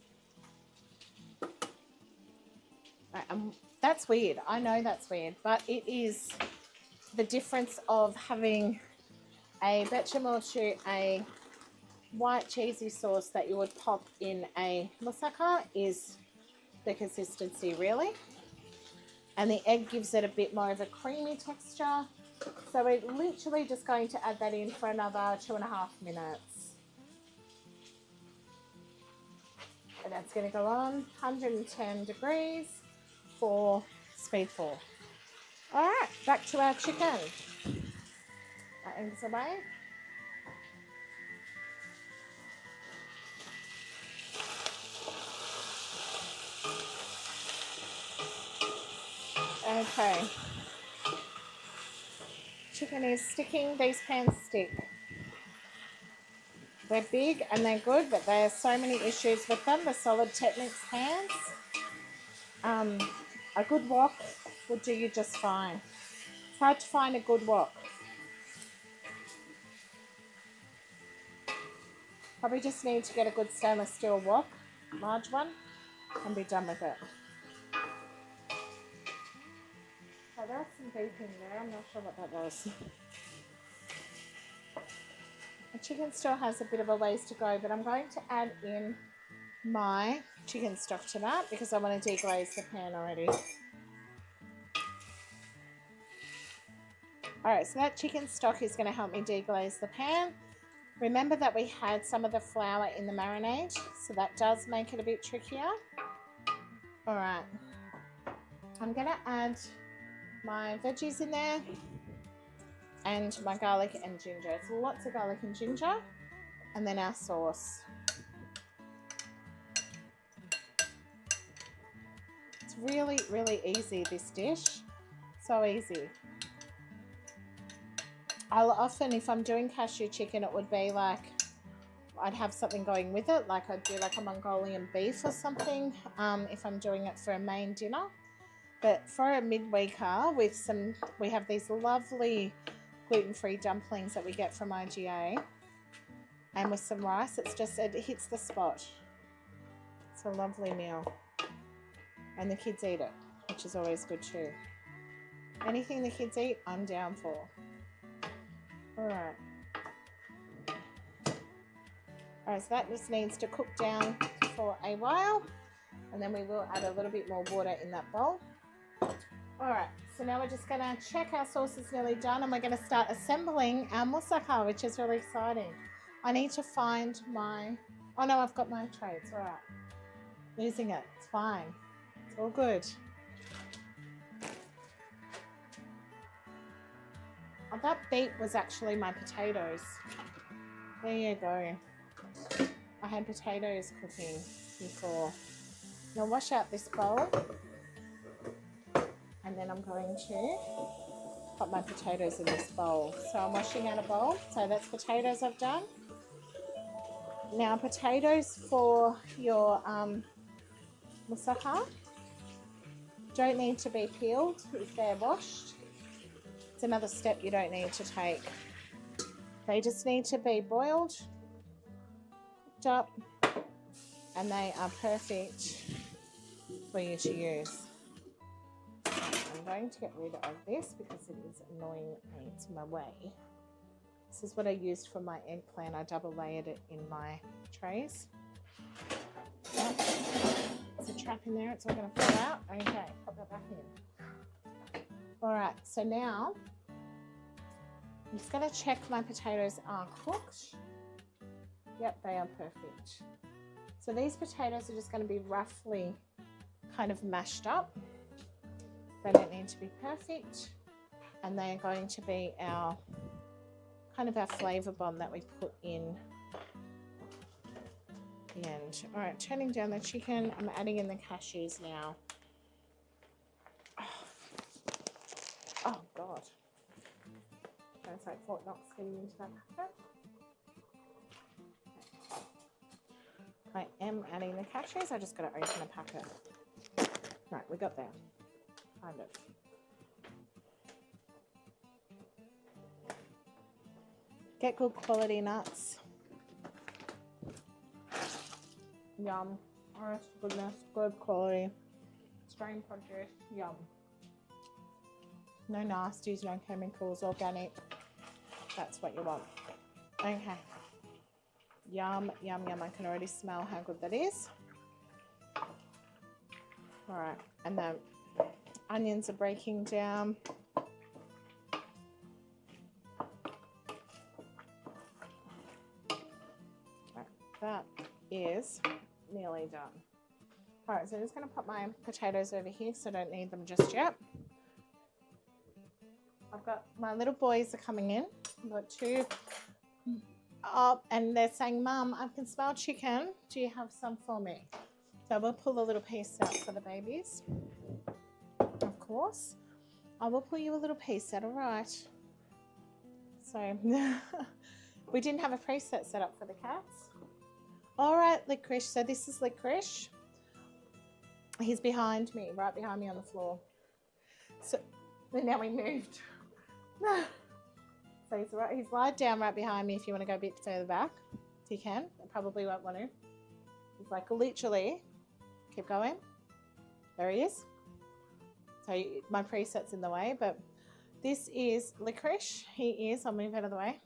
That's weird. I know that's weird, but it is the difference of having a bechamel to a white cheesy sauce that you would pop in a moussaka is the consistency, really. And the egg gives it a bit more of a creamy texture. So we're literally just going to add that in for another 2.5 minutes. And that's going to go on 110 degrees for speed 4. All right, back to our chicken. That ends away. Okay. Chicken is sticking. These pans stick. They're big and they're good, but there are so many issues with them. The Solid Techniques pans. A good wok will do you just fine. It's hard to find a good wok. Probably just need to get a good stainless steel wok, large one, and be done with it. So there's some beeping there. I'm not sure what that was. The chicken still has a bit of a ways to go, but I'm going to add in my chicken stock to that because I want to deglaze the pan already. Alright, so that chicken stock is going to help me deglaze the pan. Remember that we had some of the flour in the marinade, so that does make it a bit trickier. Alright, I'm going to add my veggies in there and my garlic and ginger. It's lots of garlic and ginger, and then our sauce. It's really, really easy, this dish. So easy. I'll often, if I'm doing cashew chicken, it would be like, I'd have something going with it, like I'd do like a Mongolian beef or something, if I'm doing it for a main dinner. But for a midweeker, with some, we have these lovely gluten-free dumplings that we get from IGA, and with some rice, it's just, it hits the spot. It's a lovely meal. And the kids eat it, which is always good too. Anything the kids eat, I'm down for. Alright. Alright, so that just needs to cook down for a while, and then we will add a little bit more water in that bowl. Alright, so now we're just going to check our sauce is nearly done, and we're going to start assembling our moussaka, which is really exciting. I need to find my... Oh no, I've got my tray. It's alright. Losing it. It's fine. It's all good. Oh, that beet was actually my potatoes. There you go. I had potatoes cooking before. Now wash out this bowl. And then I'm going to put my potatoes in this bowl. So I'm washing out a bowl. So that's potatoes I've done. Now potatoes for your moussaka don't need to be peeled if they're washed. It's another step you don't need to take. They just need to be boiled, cooked up, and they are perfect for you to use. I'm going to get rid of this because it is annoying me. It's in my way. This is what I used for my eggplant. I double layered it in my trays. Yep. There's a trap in there. It's all going to fall out. Okay, pop that back in. Alright, so now I'm just going to check my potatoes are cooked. Yep, they are perfect. So these potatoes are just going to be roughly kind of mashed up. They don't need to be perfect. And they are going to be our kind of our flavour bomb that we put in the end. All right, turning down the chicken. I'm adding in the cashews now. Oh God. It's like Fort Knox getting into that packet. I am adding the cashews. I just got to open a packet. Right, we got there. Kind of. Get good quality nuts. Yum. Oh goodness, good quality. Australian produce. Yum. No nasties, no chemicals, organic. That's what you want. Okay. Yum, yum, yum. I can already smell how good that is. All right, and the onions are breaking down. Right, that is nearly done. All right, so I'm just going to put my potatoes over here because I don't need them just yet. I've got my little boys are coming in. I've got two up and they're saying, Mum, I can smell chicken. Do you have some for me? So we'll pull a little piece out for the babies. Of course. I will pull you a little piece out, all right. So we didn't have a preset set up for the cats. All right, Licorice. So this is Licorice. He's behind me, right behind me on the floor. So now we moved. So he's lied down right behind me if you want to go a bit further back. If you can. I probably won't want to. He's like literally, keep going. There he is. So my preset's in the way, but this is Licorice. He is, I'll move out of the way.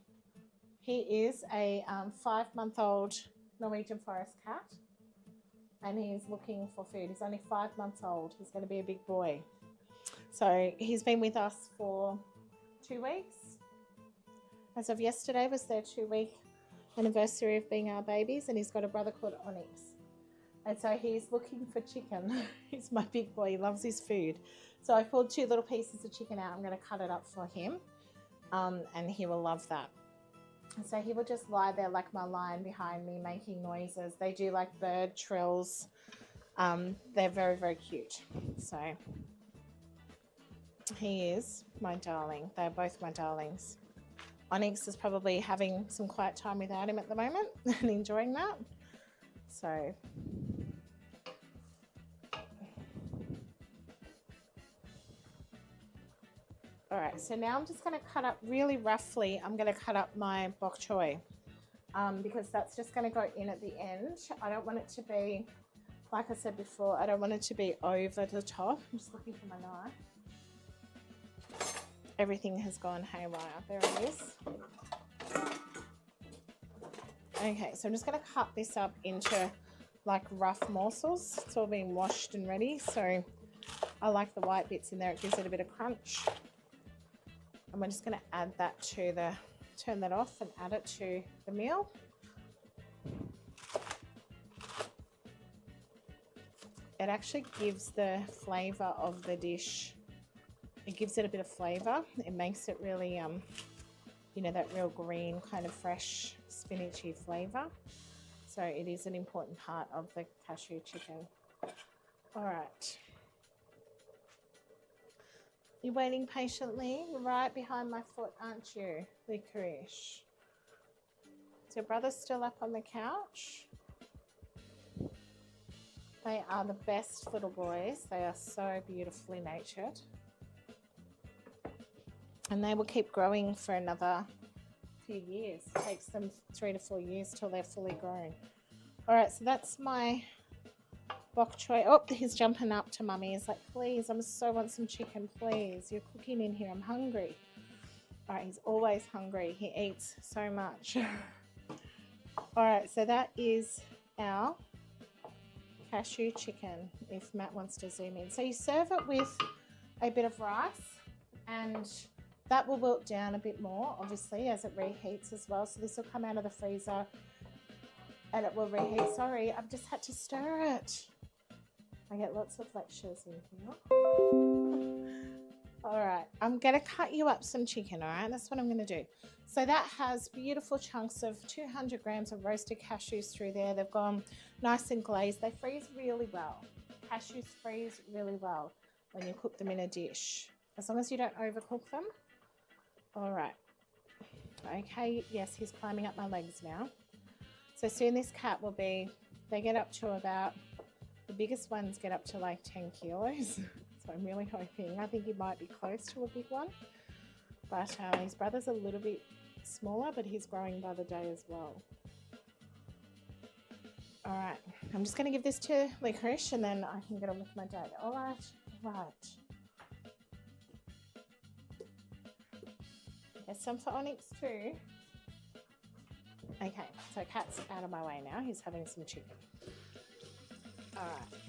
He is a 5-month-old Norwegian forest cat. And he's looking for food. He's only 5 months old. He's going to be a big boy. So he's been with us for 2 weeks. As of yesterday was their 2-week anniversary of being our babies, and he's got a brother called Onyx. And so he's looking for chicken. He's my big boy. He loves his food. So I pulled 2 little pieces of chicken out. I'm going to cut it up for him, and he will love that. And so he will just lie there like my lion behind me making noises. They do like bird trills. They're very, very cute. So he is my darling. They're both my darlings. Onyx is probably having some quiet time without him at the moment and enjoying that. So all right, so now I'm just going to cut up really roughly. I'm going to cut up my bok choy because that's just going to go in at the end. I don't want it to be, like I said before, I don't want it to be over the top. I'm just looking for my knife. Everything has gone haywire. There it is. Okay, so I'm just going to cut this up into like rough morsels. It's all been washed and ready, so I like the white bits in there. It gives it a bit of crunch. And we're just going to add that to the, turn that off and add it to the meal. It actually gives the flavour of the dish. It gives it a bit of flavour. It makes it really, you know, that real green kind of fresh spinachy flavour. So it is an important part of the cashew chicken. All right. You're waiting patiently. You're right behind my foot, aren't you, Licorice? Is your brother still up on the couch? They are the best little boys. They are so beautifully natured. And they will keep growing for another few years. It takes them 3 to 4 years till they're fully grown. All right, so that's my bok choy. Oh, he's jumping up to Mummy. He's like, please, I so want some chicken, please. You're cooking in here. I'm hungry. All right, he's always hungry. He eats so much. All right, so that is our cashew chicken, if Matt wants to zoom in. So you serve it with a bit of rice, and that will wilt down a bit more, obviously, as it reheats as well. So this will come out of the freezer and it will reheat. Sorry, I've just had to stir it. I get lots of lectures in here. All right, I'm going to cut you up some chicken, all right? That's what I'm going to do. So that has beautiful chunks of 200 grams of roasted cashews through there. They've gone nice and glazed. They freeze really well. Cashews freeze really well when you cook them in a dish, as long as you don't overcook them. All right. Okay, yes, he's climbing up my legs now. So soon this cat will be, they get up to about, the biggest ones get up to like 10 kilos. So I'm really hoping, I think he might be close to a big one. But his brother's a little bit smaller, but he's growing by the day as well. All right, I'm just going to give this to Licorice and then I can get on with my day. All right, right. There's some for Onyx too. Okay, so Cat's out of my way now. He's having some chicken. All right.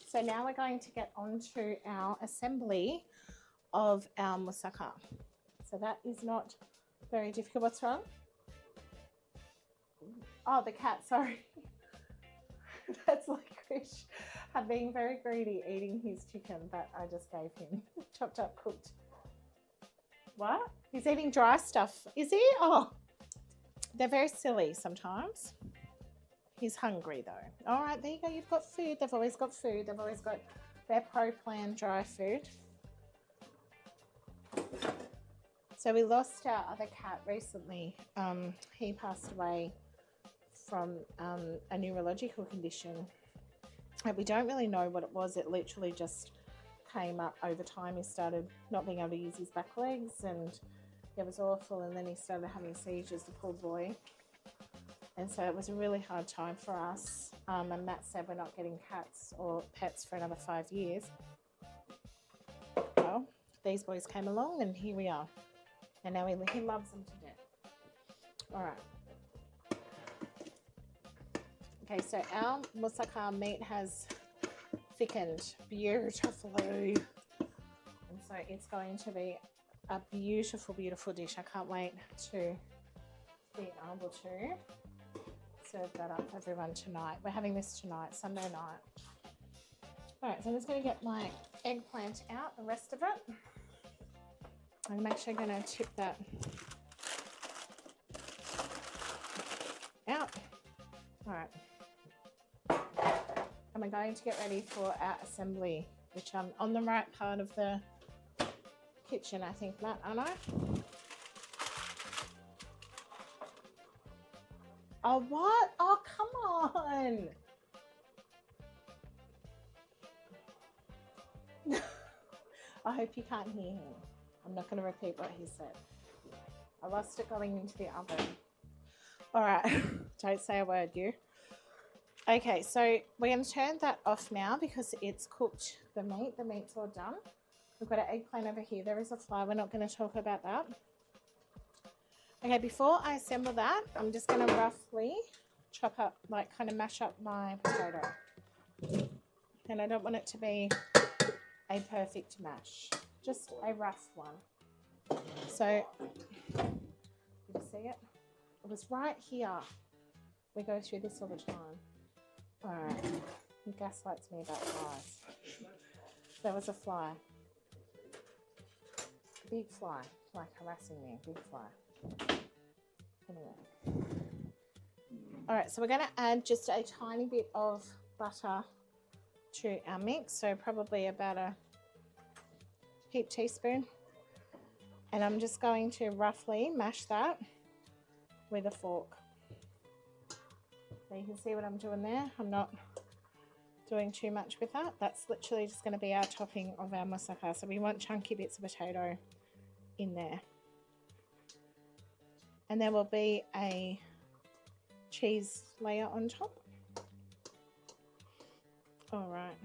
So now we're going to get on to our assembly of our moussaka. So that is not very difficult. What's wrong? Oh, the cat, sorry. That's Licorice. I'm being very greedy eating his chicken that I just gave him. Chopped up, cooked. What? He's eating dry stuff. Is he? Oh, they're very silly sometimes. He's hungry though. All right, there you go. You've got food. They've always got food. They've always got their pro-plan dry food. So we lost our other cat recently. He passed away from a neurological condition. And we don't really know what it was. It literally just came up over time. He started not being able to use his back legs and it was awful. And then he started having seizures, the poor boy. And so it was a really hard time for us. And Matt said we're not getting cats or pets for another 5 years. Well, these boys came along and here we are. And now he loves them to death. All right. Okay, so our moussaka meat has thickened beautifully. And so it's going to be a beautiful, beautiful dish. I can't wait to be able to serve that up for everyone tonight. We're having this tonight, Sunday night. All right, so I'm just going to get my eggplant out, the rest of it. I'm actually going to tip that out. All right. And we're going to get ready for our assembly, which I'm on the right part of the kitchen, I think, Matt, aren't I? Oh, what? Oh, come on. I hope you can't hear him. I'm not going to repeat what he said. I lost it going into the oven. All right. Don't say a word, you. Okay, so we're going to turn that off now because it's cooked the meat. The meat's all done. We've got an eggplant over here. There is a fly. We're not going to talk about that. Okay, before I assemble that, I'm just going to roughly chop up, like kind of mash up my potato. And I don't want it to be a perfect mash, just a rough one. So, you see it? It was right here. We go through this all the time. All right, he gaslights me about flies. There was a fly. Big fly, like harassing me, big fly. Anyway. All right, so we're going to add just a tiny bit of butter to our mix. So probably about a heaped teaspoon. And I'm just going to roughly mash that with a fork. So you can see what I'm doing there. I'm not doing too much with that. That's literally just going to be our topping of our moussaka. So we want chunky bits of potato in there. And there will be a cheese layer on top. All right.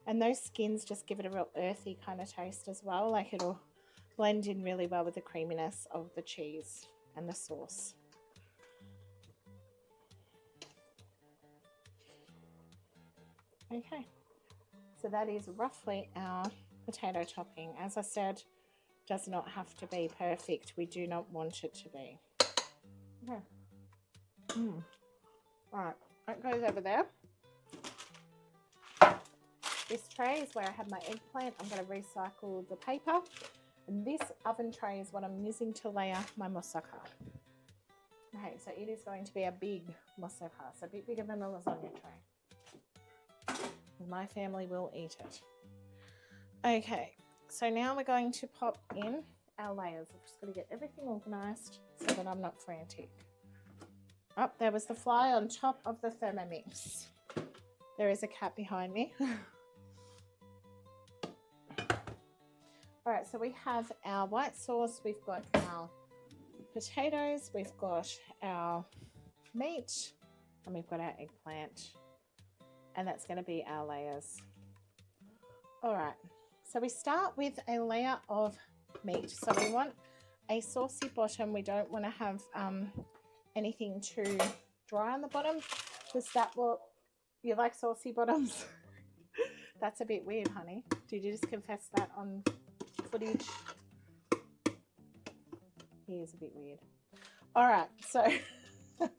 And those skins just give it a real earthy kind of taste as well. Like it'll blend in really well with the creaminess of the cheese and the sauce. Okay. So that is roughly our potato topping. As I said, does not have to be perfect. We do not want it to be. Okay. Alright, that goes over there. This tray is where I have my eggplant. I'm going to recycle the paper. And this oven tray is what I'm using to layer my moussaka. Okay, so it is going to be a big moussaka, so a bit bigger than a lasagna tray. My family will eat it. Okay, so now we're going to pop in our layers. I'm just going to get everything organised so that I'm not frantic. Oh, there was the fly on top of the Thermomix. There is a cat behind me. Alright, so we have our white sauce, we've got our potatoes, we've got our meat, and we've got our eggplant. And that's going to be our layers. Alright, so we start with a layer of meat. So we want a saucy bottom. We don't want to have anything too dry on the bottom, because that will... You like saucy bottoms? That's a bit weird, honey. Did you just confess that on footage? He is a bit weird. Alright, so I'm going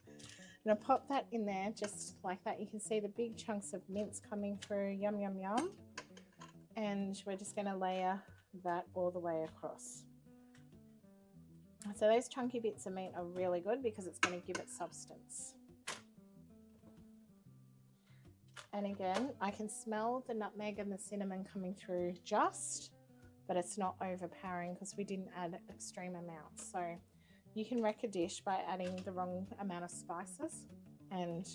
to pop that in there just like that. You can see the big chunks of mince coming through. Yum, yum, yum. And we're just going to layer that all the way across. So those chunky bits of meat are really good because it's going to give it substance. And again, I can smell the nutmeg and the cinnamon coming through just, but it's not overpowering because we didn't add extreme amounts. So you can wreck a dish by adding the wrong amount of spices, and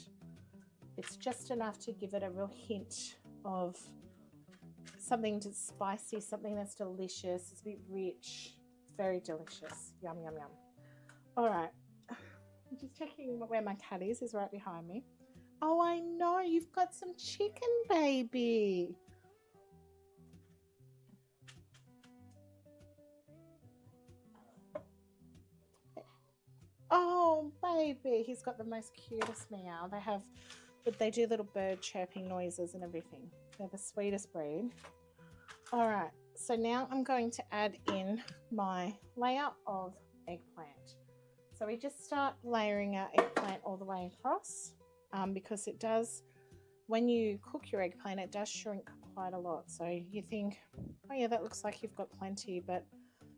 it's just enough to give it a real hint of something that's spicy, something that's delicious. It's a bit rich, very delicious. Yum, yum, yum. All right, I'm just checking where my cat is. He's right behind me. Oh, I know, you've got some chicken, baby. Oh, baby, he's got the most cutest meow. They do little bird chirping noises and everything. They're the sweetest breed. All right, so now I'm going to add in my layer of eggplant. So we just start layering our eggplant all the way across. Because it does, when you cook your eggplant, it does shrink quite a lot. So you think, oh yeah, that looks like you've got plenty, but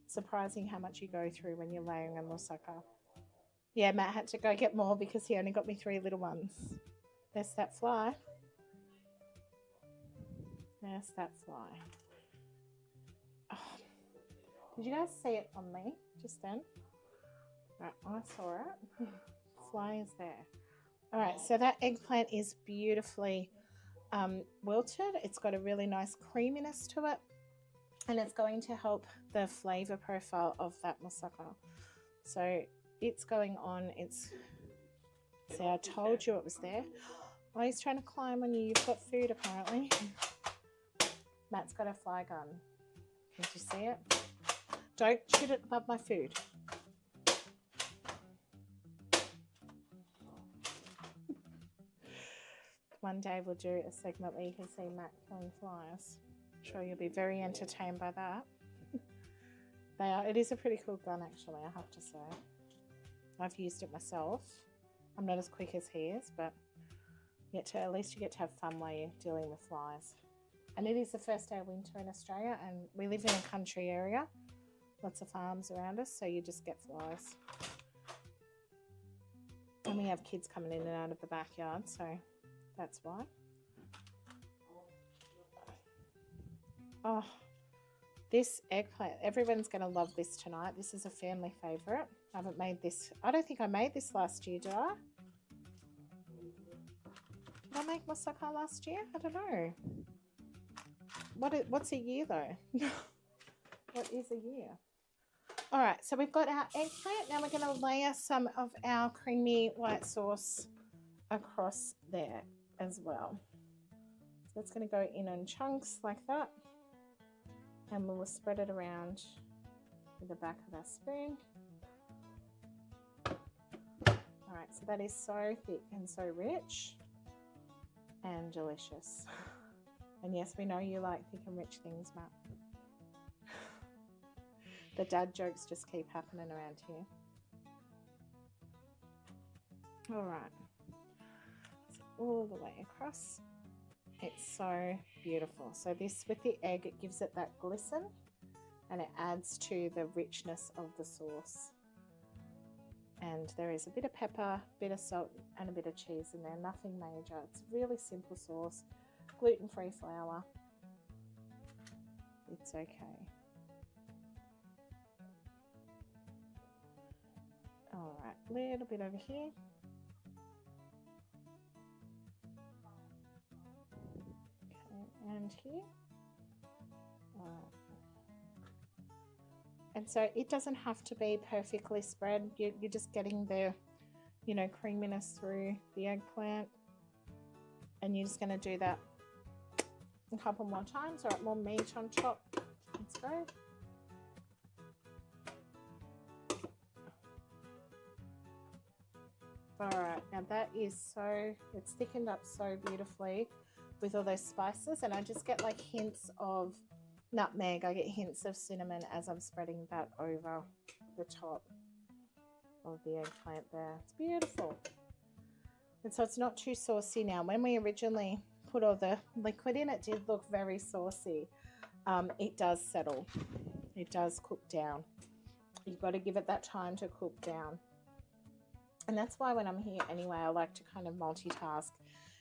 surprising how much you go through when you're layering a moussaka. Yeah, Matt had to go get more because he only got me 3 little ones. There's that fly. There's that fly. Oh, did you guys see it on me just then? Right, I saw it. Fly is there. All right, so that eggplant is beautifully wilted. It's got a really nice creaminess to it, and it's going to help the flavor profile of that moussaka. So it's going on. See, I told you it was there. Oh, he's trying to climb on you. You've got food, apparently. Matt's got a fly gun. Can you see it? Don't shoot it above my food. One day we'll do a segment where you can see Matt killing flies. I'm sure you'll be very entertained by that. It is a pretty cool gun, actually, I have to say. I've used it myself. I'm not as quick as he is, but at least you get to have fun while you're dealing with flies. And it is the first day of winter in Australia, and we live in a country area. Lots of farms around us, so you just get flies. And we have kids coming in and out of the backyard, so that's why. Oh, this eggplant, everyone's going to love this tonight. This is a family favourite. I haven't made this. I don't think I made this last year, did I? Did I make moussaka last year? I don't know. What's a year, though? What is a year? All right, so we've got our eggplant. Now we're going to layer some of our creamy white sauce across there as well. So it's going to go in chunks like that, and we'll spread it around with the back of our spoon. All right, so that is so thick and so rich and delicious. And yes, we know you like thick and rich things, Matt. The dad jokes just keep happening around here. All right, so all the way across. It's so beautiful. So this with the egg, it gives it that glisten and it adds to the richness of the sauce. And there is a bit of pepper, a bit of salt and a bit of cheese in there, nothing major. It's a really simple sauce, gluten-free flour. It's okay. All right, a little bit over here. Okay, and here. All right. And so it doesn't have to be perfectly spread. You're just getting the, you know, creaminess through the eggplant. And you're just going to do that a couple more times. All right, more meat on top. Let's go. All right, now that is so, it's thickened up so beautifully with all those spices. And I just get like hints of nutmeg, I get hints of cinnamon as I'm spreading that over the top of the eggplant there. It's beautiful. And so it's not too saucy now. When we originally put all the liquid in, it did look very saucy. It does settle. It does cook down. You've got to give it that time to cook down. And that's why when I'm here anyway, I like to kind of multitask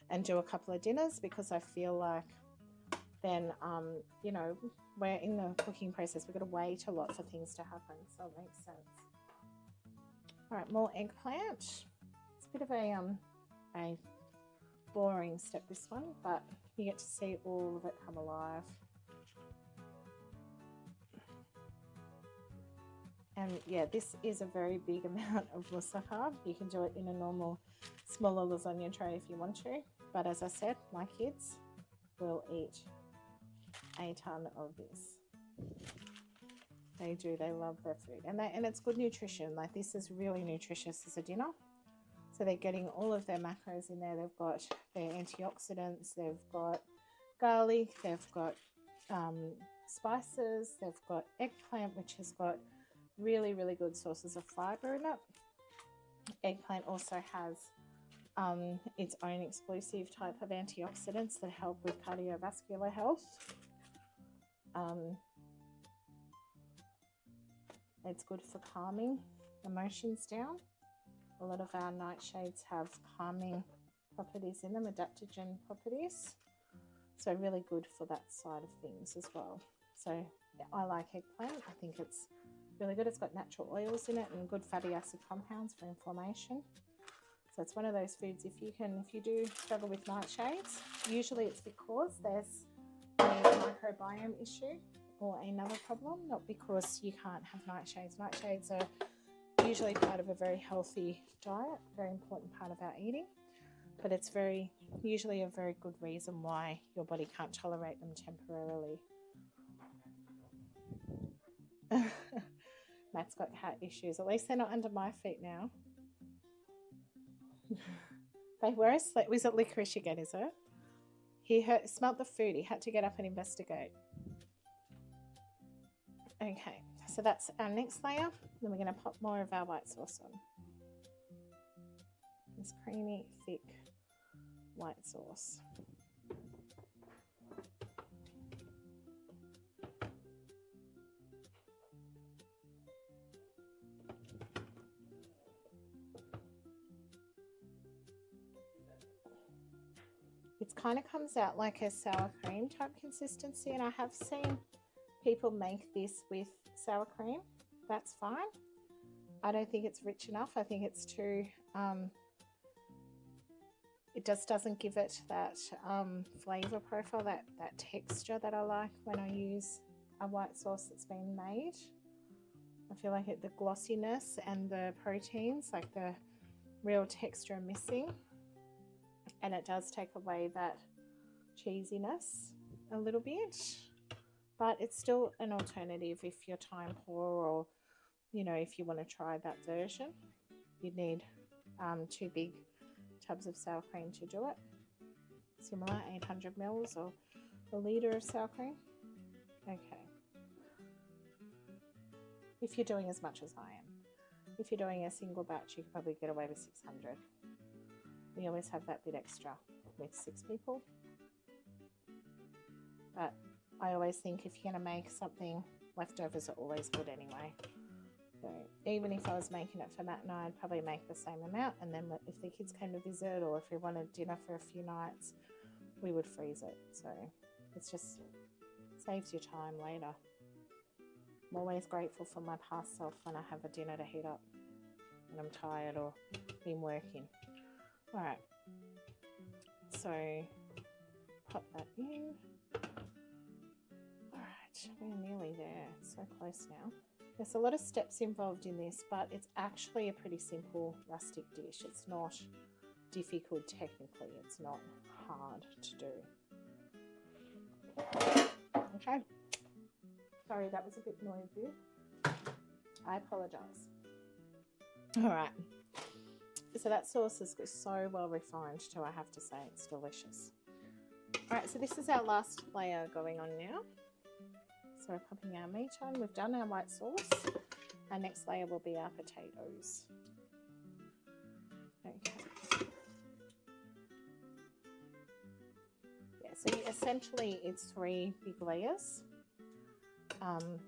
and do a couple of dinners, because I feel like then, you know, we're in the cooking process. We've got to wait a lot for things to happen. So it makes sense. All right, more eggplant. It's a bit of a boring step, this one, but you get to see all of it come alive. And yeah, this is a very big amount of moussaka. You can do it in a normal smaller lasagna tray if you want to. But as I said, my kids will eat a ton of this. They do. They love their food. And it's good nutrition. Like, this is really nutritious as a dinner. So they're getting all of their macros in there. They've got their antioxidants. They've got garlic. They've got spices. They've got eggplant, which has got really, really good sources of fiber in it. Eggplant also has its own exclusive type of antioxidants that help with cardiovascular health. It's good for calming emotions down. A lot of our nightshades have calming properties in them, adaptogen properties. So really good for that side of things as well. So yeah, I like eggplant. I think it's really good. It's got natural oils in it and good fatty acid compounds for inflammation. So it's one of those foods, if you do struggle with nightshades, usually it's because there's a microbiome issue or another problem, not because you can't have nightshades. Nightshades are usually part of a very healthy diet, very important part of our eating, but it's usually a very good reason why your body can't tolerate them temporarily. Matt's got cat issues. At least they're not under my feet now. They were asleep. Was it licorice again, is it? He smelled the food. He had to get up and investigate. Okay, so that's our next layer. Then we're going to pop more of our white sauce on. This creamy, thick white sauce. It kind of comes out like a sour cream type consistency, and I have seen people make this with sour cream. That's fine. I don't think it's rich enough. I think it's too, it just doesn't give it that flavor profile, that texture that I like when I use a white sauce that's been made. I feel like the glossiness and the proteins, like the real texture, are missing. And it does take away that cheesiness a little bit, but it's still an alternative if you're time poor, or, you know, if you want to try that version. You'd need 2 big tubs of sour cream to do it. Similar, 800 mils or a litre of sour cream. Okay. If you're doing as much as I am. If you're doing a single batch, you could probably get away with 600. We always have that bit extra with 6 people. But I always think if you're going to make something, leftovers are always good anyway. So even if I was making it for Matt and I, I'd probably make the same amount, and then if the kids came to visit or if we wanted dinner for a few nights, we would freeze it. So it's just saves you time later. I'm always grateful for my past self when I have a dinner to heat up and I'm tired or been working. Alright, so pop that in. Alright, we're nearly there. So close now. There's a lot of steps involved in this, but it's actually a pretty simple rustic dish. It's not difficult technically. It's not hard to do. Okay. Sorry, that was a bit noisy. I apologise. Alright. So that sauce is so well refined too, I have to say. It's delicious. Alright, so this is our last layer going on now. So we're popping our meat on. We've done our white sauce. Our next layer will be our potatoes. Okay. Yeah, so essentially it's 3 big layers. And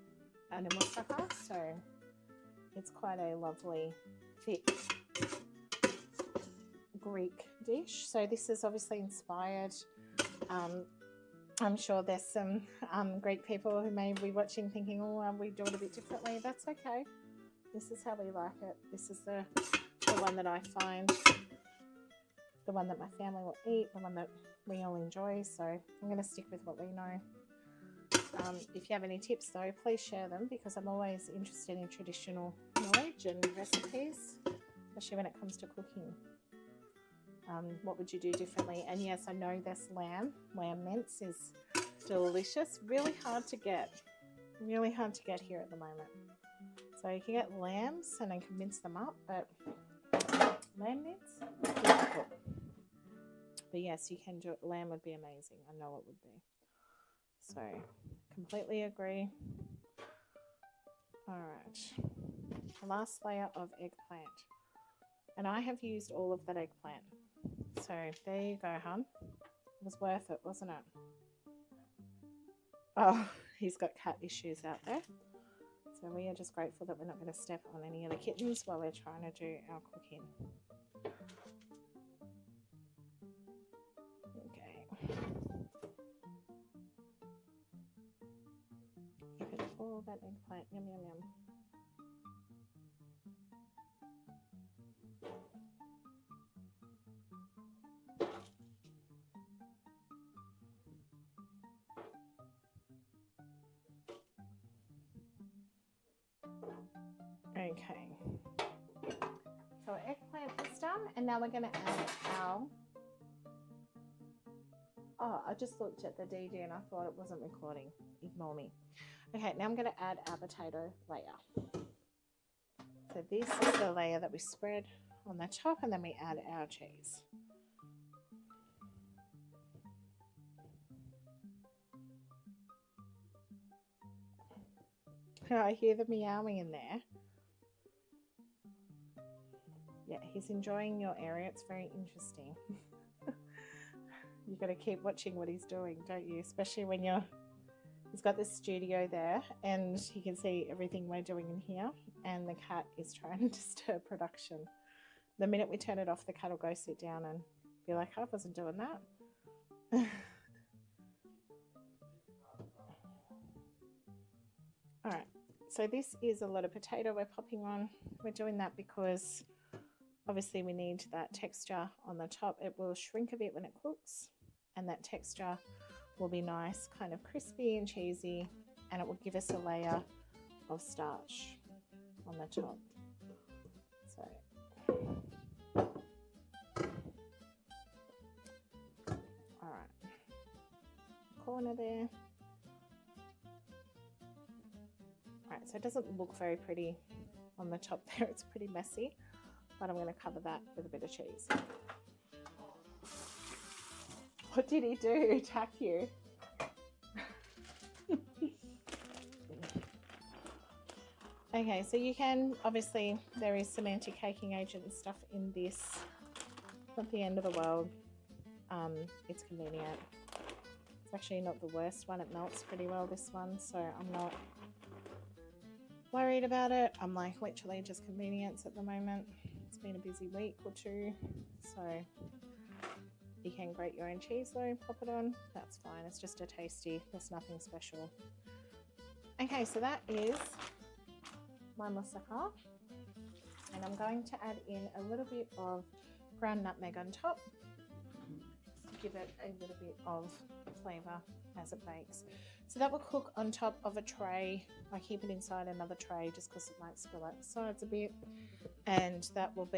a moussaka, so it's quite a lovely, thick Greek dish. So this is obviously inspired. I'm sure there's some Greek people who may be watching thinking, oh, we do it a bit differently. That's okay. This is how we like it. This is the one that I find, the one that my family will eat, the one that we all enjoy. So I'm going to stick with what we know. If you have any tips though, please share them, because I'm always interested in traditional knowledge and recipes, especially when it comes to cooking. What would you do differently? And yes, I know this lamb mince is delicious. Really hard to get here at the moment. So you can get lambs and then can mince them up, but lamb mince, difficult. But yes, you can do it. Lamb would be amazing. I know it would be. So completely agree. All right, the last layer of eggplant, and I have used all of that eggplant. So there you go, hun. It was worth it, wasn't it? Oh, he's got cat issues out there. So we are just grateful that we're not going to step on any of the kittens while we're trying to do our cooking. Okay. Look at all that eggplant. Yum, yum, yum. Okay, so eggplant is done, and now we're going to add our, oh, I just looked at the DD and I thought it wasn't recording. Ignore me. Okay, now I'm going to add our potato layer. So this is the layer that we spread on the top, and then we add our cheese. I hear the meowing in there. Yeah, he's enjoying your area. It's very interesting. You've got to keep watching what he's doing, don't you? Especially when he's got this studio there and you can see everything we're doing in here, and the cat is trying to disturb production. The minute we turn it off, the cat will go sit down and be like, I wasn't doing that. All right, so this is a lot of potato we're popping on. We're doing that because obviously we need that texture on the top. It will shrink a bit when it cooks, and that texture will be nice, kind of crispy and cheesy, and it will give us a layer of starch on the top. So all right, corner there. All right, so it doesn't look very pretty on the top there. It's pretty messy, but I'm going to cover that with a bit of cheese. What did he do? Attack you? Okay, so you can, obviously there is some anti-caking agent and stuff in this Not the end of the world. It's convenient. It's actually not the worst one. It melts pretty well, this one, so I'm not worried about it. I'm like literally just convenience at the moment. It's been a busy week or two, so you can grate your own cheese though, pop it on, that's fine. It's just a tasty, there's nothing special. Okay, so that is my moussaka, and I'm going to add in a little bit of ground nutmeg on top to give it a little bit of flavour as it bakes. So that will cook on top of a tray. I keep it inside another tray just because it might spill out the sides a bit, and that will be